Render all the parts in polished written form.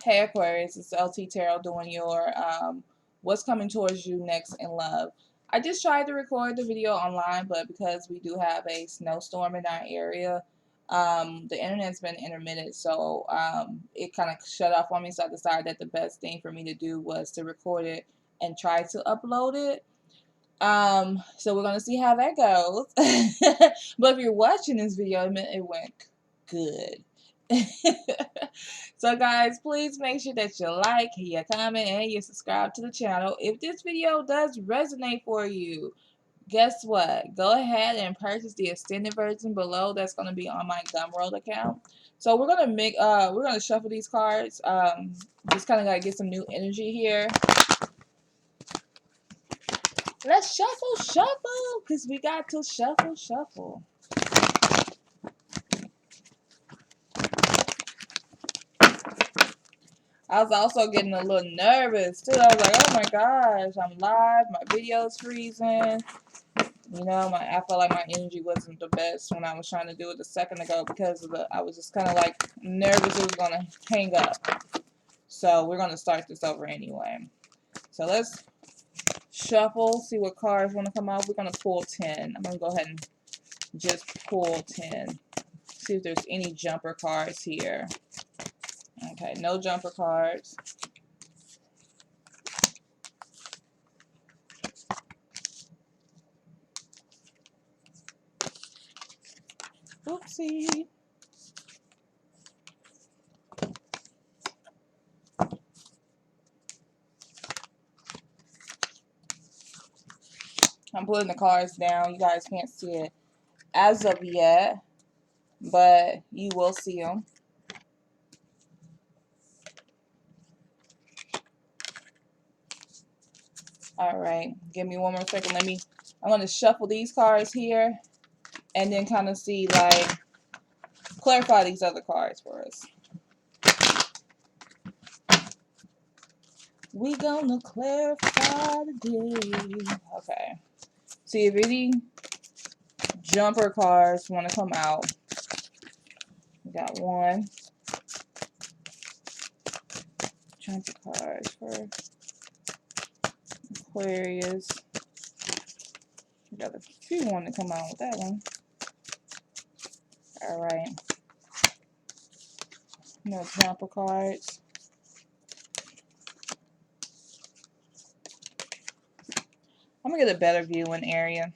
Hey Aquarius, it's LT Tarot doing your what's coming towards you next in love. I just tried to record the video online, but because we do have a snowstorm in our area, the internet's been intermittent, so it kind of shut off on me. So I decided that the best thing for me to do was to record it and try to upload it. So we're gonna see how that goes. But if you're watching this video, it went good. So guys, please make sure that you like, you comment, and you subscribe to the channel. If this video does resonate for you, guess what? Go ahead and purchase the extended version below. That's gonna be on my Gumroad account. So we're gonna shuffle these cards. Just kind of gotta get some new energy here. Let's shuffle, because we got to shuffle. I was also getting a little nervous, too. I was like, oh my gosh, I'm live, my video's freezing. You know, I felt like my energy wasn't the best when I was trying to do it a second ago because of I was just kind of like nervous it was going to hang up. So we're going to start this over anyway. So let's shuffle, see what cards want to come out. We're going to pull 10. I'm going to go ahead and just pull 10. See if there's any jumper cards here. Okay, no jumper cards. Oopsie. I'm putting the cards down. You guys can't see it as of yet, but you will see them. All right, give me one more second. I'm going to shuffle these cards here and then kind of see, like, clarify these other cards for us. We gonna clarify today. Okay. See if any jumper cards want to come out. We got one. Jumper cards for Aquarius. We got a few want to come out with that one. All right. No jumper cards. I'm gonna get a better viewing area.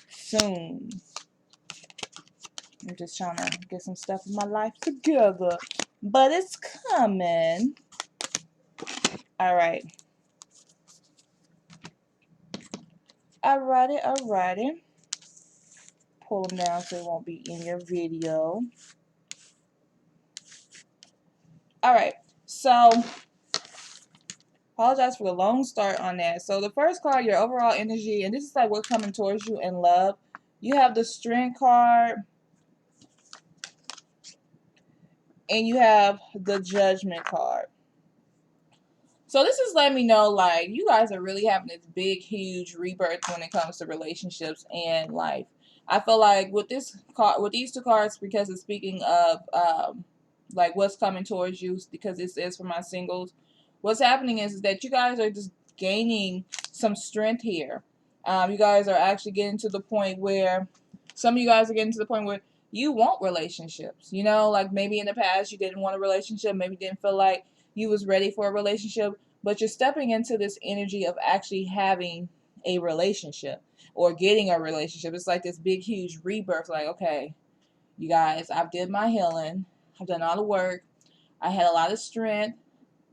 Soon. I'm just trying to get some stuff in my life together, but it's coming. All right. Alrighty. Pull them down so it won't be in your video. Alright, so apologize for the long start on that. So the first card, your overall energy, and this is like what's coming towards you in love. You have the Strength card, and you have the Judgment card. So this is letting me know, like, you guys are really having this big, huge rebirth when it comes to relationships and life. I feel like with this card, with these two cards, because it's speaking of like what's coming towards you, because this is for my singles. What's happening is that you guys are just gaining some strength here. You guys are actually getting to the point where some of you guys are getting to the point where you want relationships. You know, like maybe in the past you didn't want a relationship, maybe didn't feel like you was ready for a relationship, but you're stepping into this energy of actually having a relationship or getting a relationship. It's like this big, huge rebirth. Like, okay, you guys, I've did my healing. I've done all the work. I had a lot of strength.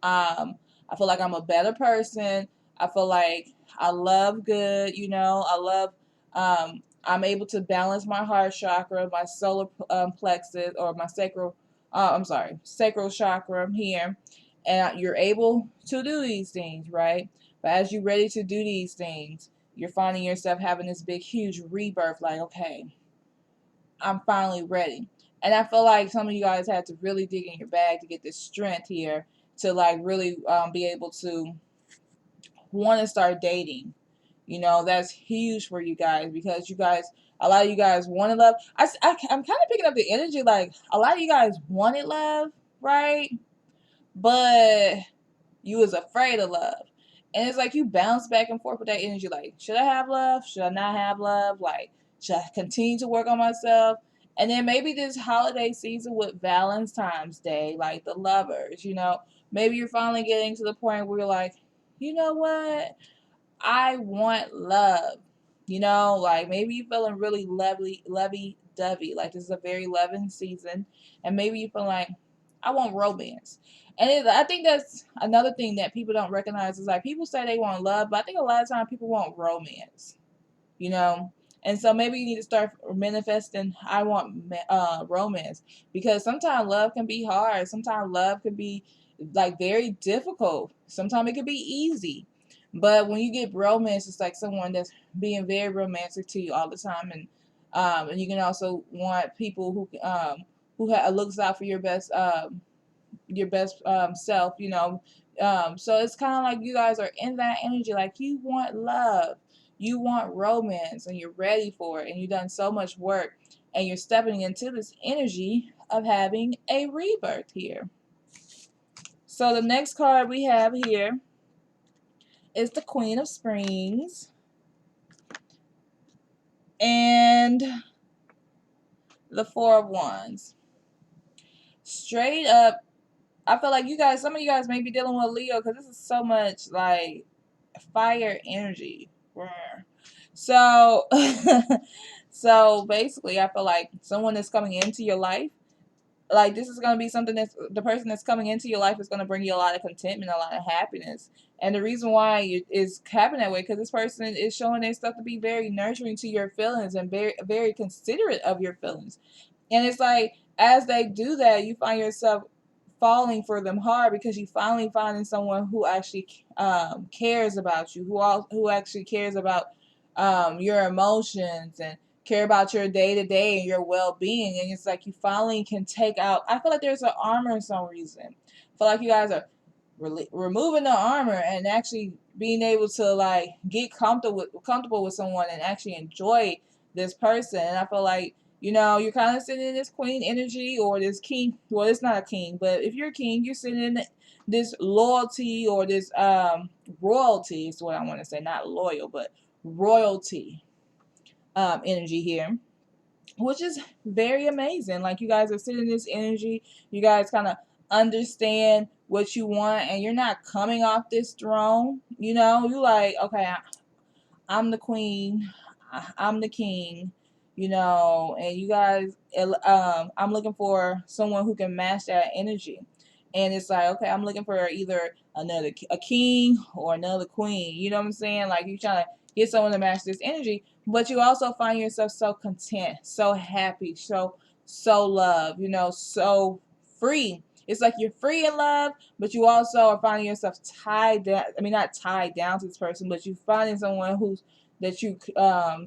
I feel like I'm a better person. I feel like I love good, you know. I love, I'm able to balance my heart chakra, my solar plexus, or my sacral chakra here. And you're able to do these things, right? But as you're ready to do these things, you're finding yourself having this big, huge rebirth. Like, okay, I'm finally ready. And I feel like some of you guys had to really dig in your bag to get this strength here to like really be able to want to start dating. You know, that's huge for you guys because you guys A lot of you guys wanted love. I'm kind of picking up the energy like a lot of you guys wanted love, right? But you was afraid of love. And it's like you bounce back and forth with that energy. Like, should I have love? Should I not have love? Like, should I continue to work on myself? And then maybe this holiday season with Valentine's Day, like the lovers, maybe you're finally getting to the point where you're like, you know what? I want love. Like maybe you feeling really lovey dovey. Like this is a very loving season. And maybe you feel like I want romance. And I think that's another thing that people don't recognize is like people say they want love, but I think a lot of times people want romance, you know. And so maybe you need to start manifesting. I want romance because sometimes love can be hard. Sometimes love can be like very difficult. Sometimes it can be easy. But when you get romance, it's like someone that's being very romantic to you all the time, and you can also want people who looks out for your best self, so it's kind of like you guys are in that energy, like you want love, you want romance, and you're ready for it, and you've done so much work, and you're stepping into this energy of having a rebirth here. So the next card we have here is the Queen of Springs and the Four of Wands. Straight up, I feel like some of you guys may be dealing with Leo because this is so much like fire energy. So, so basically, I feel like someone that's coming into your life, like this is going to be something that's the person that's coming into your life is going to bring you a lot of contentment, a lot of happiness. And the reason why it is happening that way because this person is showing their stuff to be very nurturing to your feelings and very, very considerate of your feelings. And it's like, as they do that, you find yourself falling for them hard because you finally finding someone who actually cares about you, who actually cares about your emotions and care about your day to day and your well being. And it's like you finally can take out. I feel like there's an armor in some reason. I feel like you guys are removing the armor and actually being able to like get comfortable with someone and actually enjoy this person. And I feel like you're kind of sitting in this queen energy or this king. Well, it's not a king, but if you're a king, you're sitting in this loyalty or this royalty is what I want to say. Not loyal, but royalty energy here, which is very amazing. Like you guys are sitting in this energy. You guys kind of understand what you want, and you're not coming off this throne. You like, okay, I'm the queen, I'm the king, and you guys, I'm looking for someone who can match that energy. And it's like, okay, I'm looking for either a king or another queen. You know what I'm saying? Like you're trying to get someone to match this energy, but you also find yourself so content, so happy, so loved, so free. It's like you're free in love, but you also are finding yourself tied down. I mean, not tied down to this person, but you finding someone that you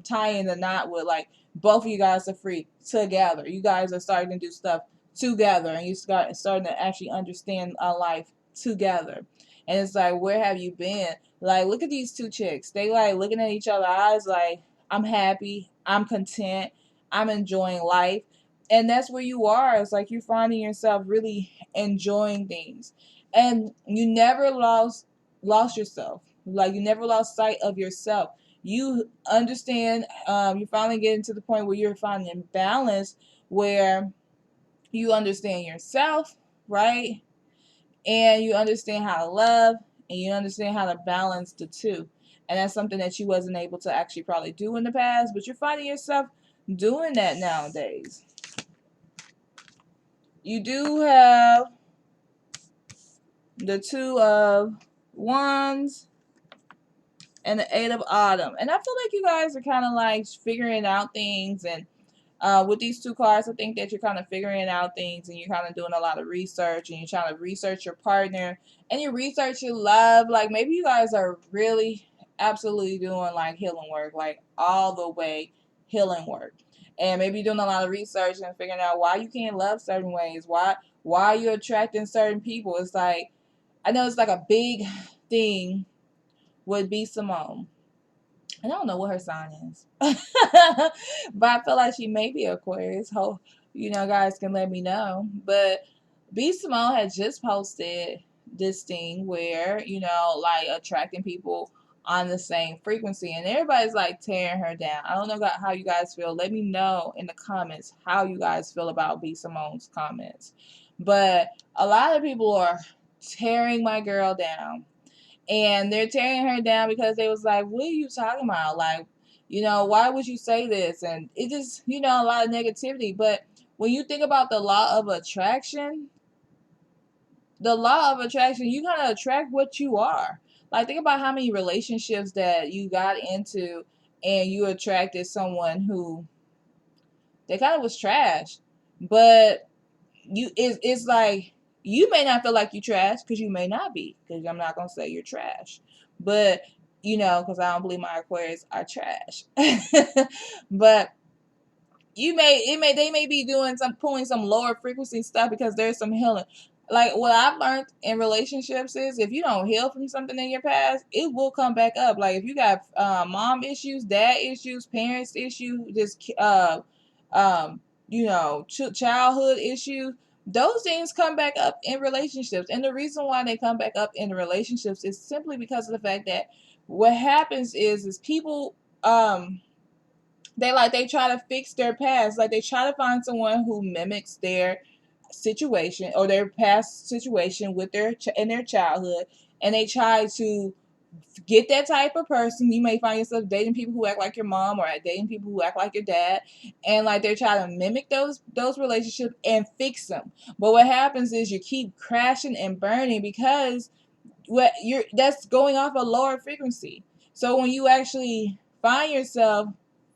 tie in the knot with. Like both of you guys are free together. You guys are starting to do stuff together, and you starting to actually understand life together. And it's like, where have you been? Like, look at these two chicks. They like looking at each other's eyes, like, I'm happy, I'm content, I'm enjoying life. And that's where you are. It's like you're finding yourself really enjoying things. And you never lost yourself. Like you never lost sight of yourself. You understand, you're finally getting to the point where you're finding balance where you understand yourself, right? And you understand how to love and you understand how to balance the two. And that's something that you wasn't able to actually probably do in the past, but you're finding yourself doing that nowadays. You do have the Two of Wands and the Eight of Autumn. And I feel like you guys are kind of like figuring out things. And with these two cards, I think that you're kind of figuring out things and you're kind of doing a lot of research and you're trying to research your partner and you research your love. Like maybe you guys are really absolutely doing like healing work, like all the way healing work. And maybe you're doing a lot of research and figuring out why you can't love certain ways, why you're attracting certain people. It's like, I know it's like a big thing would be Simone. I don't know what her sign is, but I feel like she may be Aquarius. Hope guys can let me know. But B Simone had just posted this thing where like attracting people on the same frequency, and everybody's like tearing her down. I don't know how you guys feel. Let me know in the comments how you guys feel about B Simone's comments. But a lot of people are tearing my girl down, and they're tearing her down because they was like, what are you talking about? Like, why would you say this? And it just, a lot of negativity. But when you think about the law of attraction, you kind of attract what you are. Like, think about how many relationships that you got into and you attracted someone who they kind of was trash. But it's like you may not feel like you trash because you may not be, because I'm not gonna say you're trash, but because I don't believe my Aquarius are trash. But they may be doing pulling some lower frequency stuff because there's some healing. Like, what I've learned in relationships is if you don't heal from something in your past, it will come back up. Like, if you got mom issues, dad issues, parents issues, just childhood issues, those things come back up in relationships. And the reason why they come back up in relationships is simply because of the fact that what happens is people they try to fix their past. Like, they try to find someone who mimics their situation or their past situation with in their childhood, and they try to get that type of person. You may find yourself dating people who act like your mom, or dating people who act like your dad, and like they're trying to mimic those relationships and fix them. But what happens is you keep crashing and burning because that's going off a lower frequency. So when you actually find yourself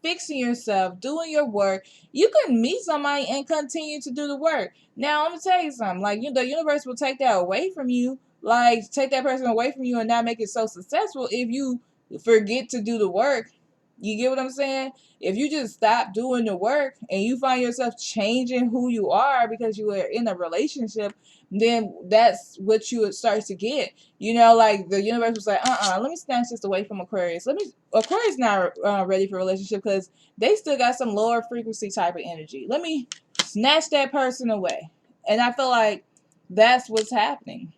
fixing yourself, doing your work, you can meet somebody and continue to do the work. Now, I'm gonna tell you something. Like, the universe will take that away from you, like take that person away from you, and not make it so successful if you forget to do the work. You get what I'm saying? If you just stop doing the work and you find yourself changing who you are because you are in a relationship, then that's what you would start to get. Like, the universe was like, let me snatch this away from Aquarius. Aquarius not ready for a relationship because they still got some lower frequency type of energy. Let me snatch that person away. And I feel like that's what's happening.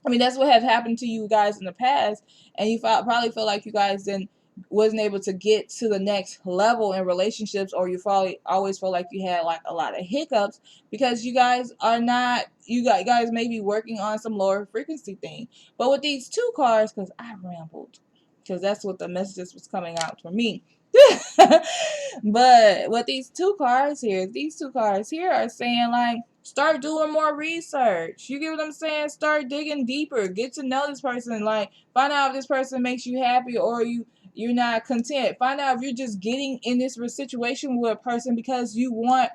I mean, that's what have happened to you guys in the past, and you probably feel like you guys then wasn't able to get to the next level in relationships, or you probably always feel like you had like a lot of hiccups because you guys are not. You guys may be working on some lower frequency thing. But with these two cards, because I rambled, because that's what the messages was coming out for me. But with these two cards here are saying, like, start doing more research. You get what I'm saying? Start digging deeper. Get to know this person. Like, find out if this person makes you happy or you're not content. Find out if you're just getting in this situation with a person because you want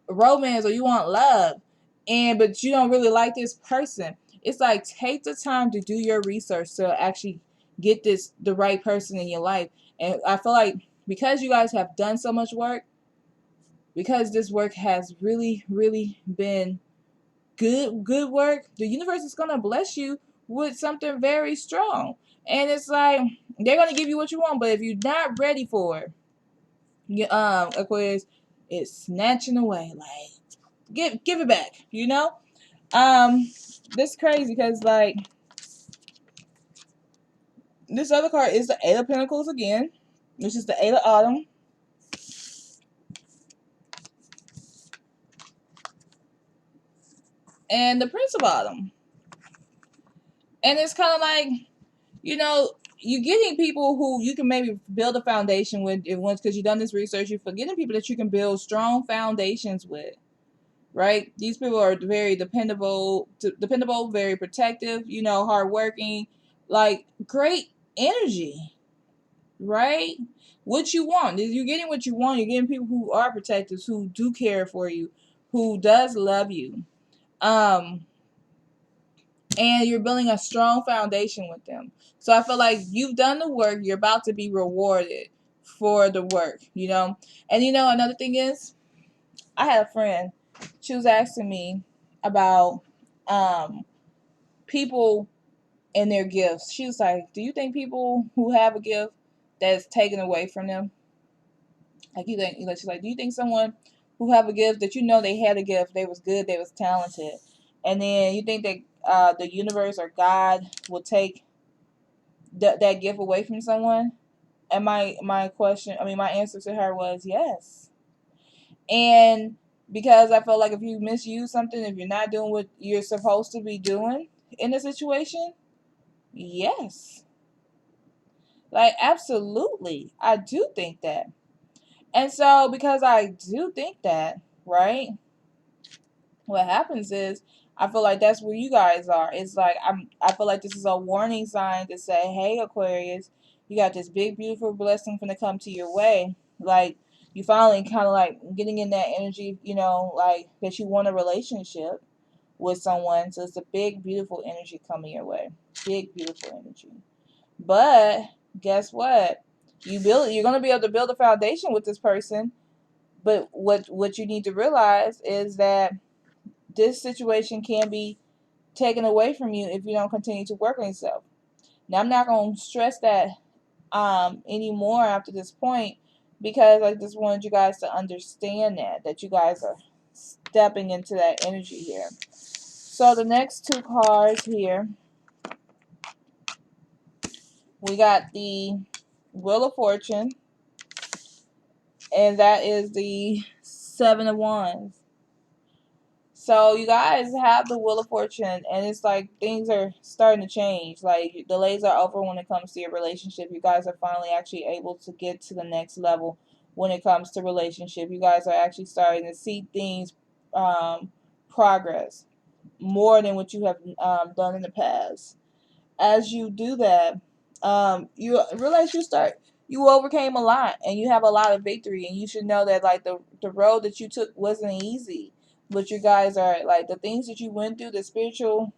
romance or you want love, but you don't really like this person. It's like, take the time to do your research to actually get the right person in your life. And I feel like because you guys have done so much work, because this work has really, really been good work, the universe is gonna bless you with something very strong. And it's like they're gonna give you what you want, but if you're not ready for it, Aquarius, it's snatching away. Like, give it back. This crazy because, like, this other card is the Eight of Pentacles again, which is the Eight of Autumn, and the Prince of Autumn. And it's kind of like, you're getting people who you can maybe build a foundation with once, because you've done this research. You're getting people that you can build strong foundations with, right? These people are very dependable, very protective, hardworking, like, great energy, right? What you want is you're getting what you want. You're getting people who are protectors, who do care for you, who does love you. And you're building a strong foundation with them. So I feel like you've done the work. You're about to be rewarded for the work, And another thing is, I had a friend. She was asking me about people and their gifts. She was like, "Do you think people who have a gift that's taken away from them? Like you think, she's like, do you think someone who have a gift that you know they had a gift, they was good, they was talented, and then you think that the universe or God will take that gift away from someone? And my answer to her was yes. And because I felt like if you misuse something, if you're not doing what you're supposed to be doing in a situation, yes. Like, absolutely. I do think that. And so, because I do think that, right, what happens is I feel like that's where you guys are. It's like I feel like this is a warning sign to say, hey, Aquarius, you got this big, beautiful blessing finna come to your way. Like, you finally kind of like getting in that energy, like that you want a relationship with someone. So it's a big, beautiful energy coming your way. Big, beautiful energy. But guess what? You're gonna be able to build a foundation with this person. But what you need to realize is that this situation can be taken away from you if you don't continue to work on yourself. Now, I'm not going to stress that anymore after this point, because I just wanted you guys to understand that you guys are stepping into that energy here. So the next two cards here, we got the Wheel of Fortune, and that is the Seven of Wands. So you guys have the Wheel of Fortune, and it's like things are starting to change. Like, delays are over when it comes to your relationship. You guys are finally actually able to get to the next level when it comes to relationship. You guys are actually starting to see things progress more than what you have done in the past. As you do that, you realize you overcame a lot, and you have a lot of victory, and you should know that like the road that you took wasn't easy, but you guys are like the things that you went through, the spiritual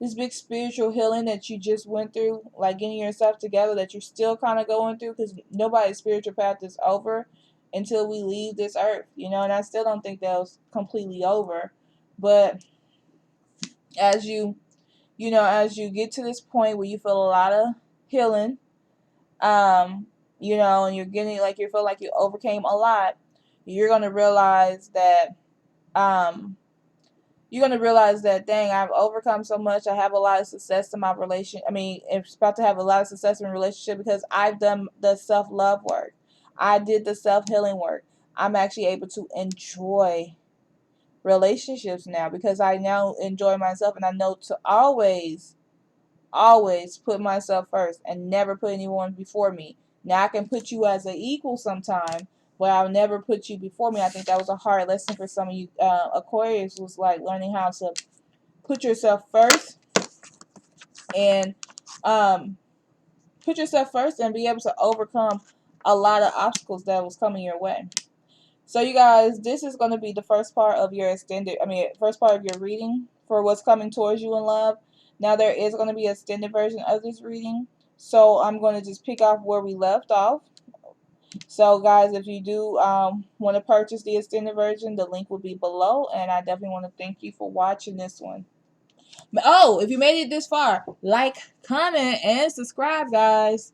this big spiritual healing that you just went through, like getting yourself together, that you're still kind of going through, because nobody's spiritual path is over until we leave this earth, and I still don't think that was completely over. But as you get to this point where you feel a lot of healing, and you're getting like you feel like you overcame a lot, you're gonna realize that um dang, I've overcome so much. I have a lot of success in my relation. I mean, it's about to have a lot of success in a relationship because I've done the self-love work. I did the self-healing work. I'm actually able to enjoy relationships now because I now enjoy myself, and I know to always put myself first and never put anyone before me. Now I can put you as an equal sometime, but I'll never put you before me. I think that was a hard lesson for some of you. Aquarius was like learning how to put yourself first and um, be able to overcome a lot of obstacles that was coming your way. So you guys, this is going to be the first part of your first part of your reading for what's coming towards you in love. Now there is going to be an extended version of this reading. So I'm going to just pick off where we left off. So guys, if you do want to purchase the extended version, the link will be below. And I definitely want to thank you for watching this one. Oh, if you made it this far, like, comment, and subscribe, guys.